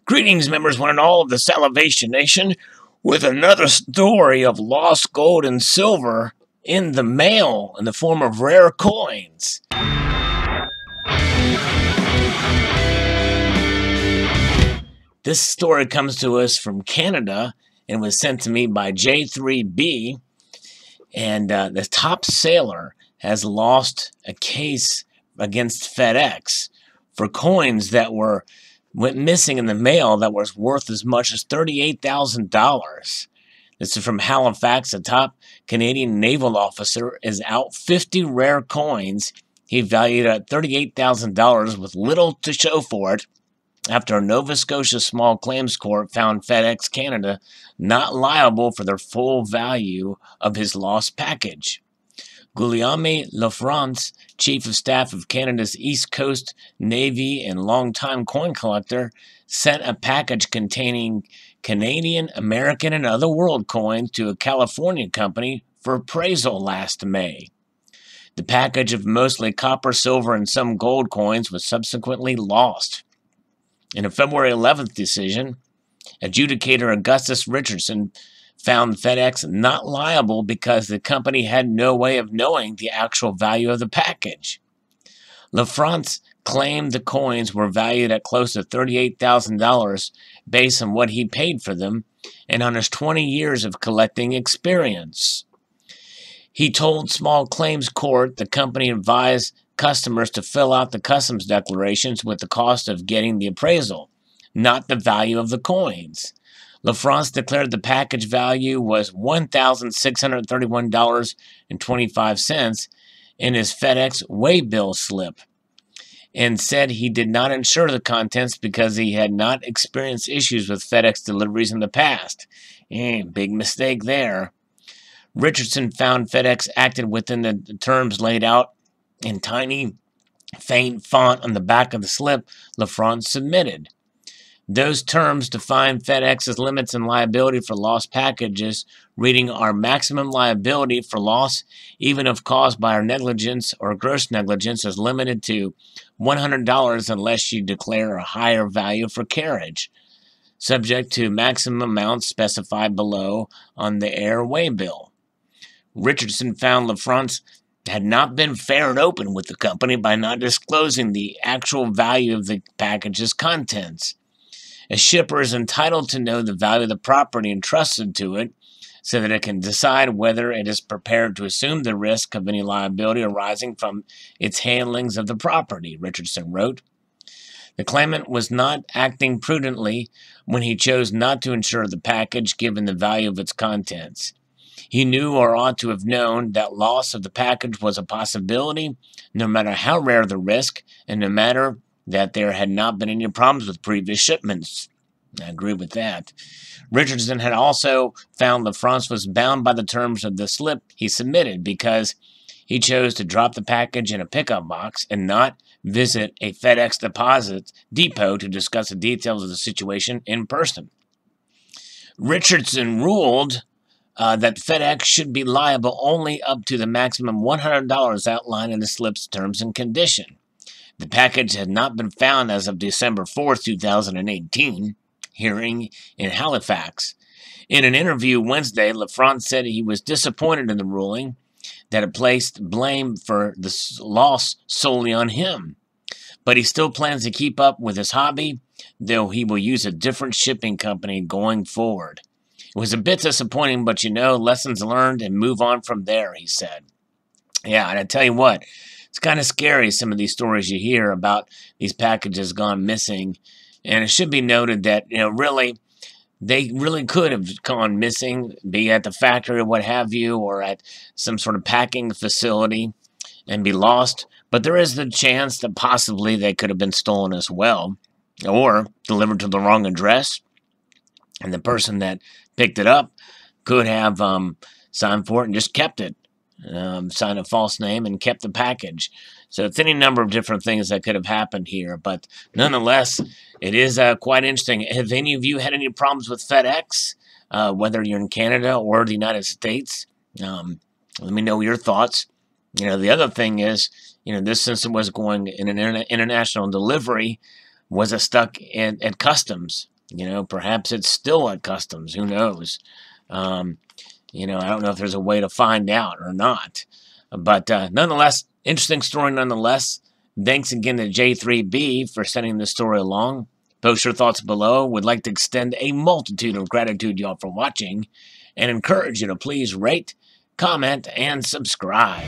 Greetings, members, one and all of the Salivation Nation, with another story of lost gold and silver in the mail in the form of rare coins. This story comes to us from Canada and was sent to me by J3B. And the top sailor has lost a case against FedEx for coins that went missing in the mail that was worth as much as $38,000. This is from Halifax. A top Canadian naval officer is out 50 rare coins he valued at $38,000 with little to show for it after a Nova Scotia small claims court found FedEx Canada not liable for the full value of his lost package. Guillaume Lafrance, Chief of Staff of Canada's East Coast Navy and longtime coin collector, sent a package containing Canadian, American, and other world coins to a California company for appraisal last May. The package of mostly copper, silver, and some gold coins was subsequently lost. In a February 11th decision, adjudicator Augustus Richardson found FedEx not liable because the company had no way of knowing the actual value of the package. Lafrance claimed the coins were valued at close to $38,000 based on what he paid for them and on his 20 years of collecting experience. He told small claims court the company advised customers to fill out the customs declarations with the cost of getting the appraisal, not the value of the coins. Lafrance declared the package value was $1,631.25 in his FedEx waybill slip and said he did not insure the contents because he had not experienced issues with FedEx deliveries in the past. Big mistake there. Richardson found FedEx acted within the terms laid out in tiny, faint font on the back of the slip Lafrance submitted. Those terms define FedEx's limits and liability for lost packages, reading our maximum liability for loss, even if caused by our negligence or gross negligence, is limited to $100 unless you declare a higher value for carriage, subject to maximum amounts specified below on the air waybill. Richardson found Lafrance had not been fair and open with the company by not disclosing the actual value of the package's contents. A shipper is entitled to know the value of the property entrusted to it so that it can decide whether it is prepared to assume the risk of any liability arising from its handlings of the property, Richardson wrote. The claimant was not acting prudently when he chose not to insure the package given the value of its contents. He knew or ought to have known that loss of the package was a possibility, no matter how rare the risk, and no matter that there had not been any problems with previous shipments. I agree with that. Richardson had also found Lafrance was bound by the terms of the slip he submitted because he chose to drop the package in a pickup box and not visit a FedEx deposit depot to discuss the details of the situation in person. Richardson ruled that FedEx should be liable only up to the maximum $100 outlined in the slip's terms and condition. The package had not been found as of December 4, 2018, hearing in Halifax. In an interview Wednesday, Lafrance said he was disappointed in the ruling, that it placed blame for the loss solely on him. But he still plans to keep up with his hobby, though he will use a different shipping company going forward. It was a bit disappointing, but lessons learned and move on from there, he said. Yeah, and I tell you what, it's kind of scary, some of these stories you hear about these packages gone missing. And it should be noted that, they really could have gone missing, be at the factory or what have you, or at some sort of packing facility and be lost. But there is the chance that possibly they could have been stolen as well, or delivered to the wrong address. And the person that picked it up could have signed for it and just kept it. Signed a false name and kept the package. So it's any number of different things that could have happened here. But nonetheless, it is quite interesting. Have any of you had any problems with FedEx, whether you're in Canada or the United States? Let me know your thoughts. The other thing is, since it was going in an international delivery, Was it stuck at customs? Perhaps it's still at customs. Who knows? I don't know if there's a way to find out or not. But nonetheless, interesting story nonetheless. Thanks again to J3B for sending this story along. Post your thoughts below. Would like to extend a multitude of gratitude, y'all, for watching, and encourage you to please rate, comment, and subscribe.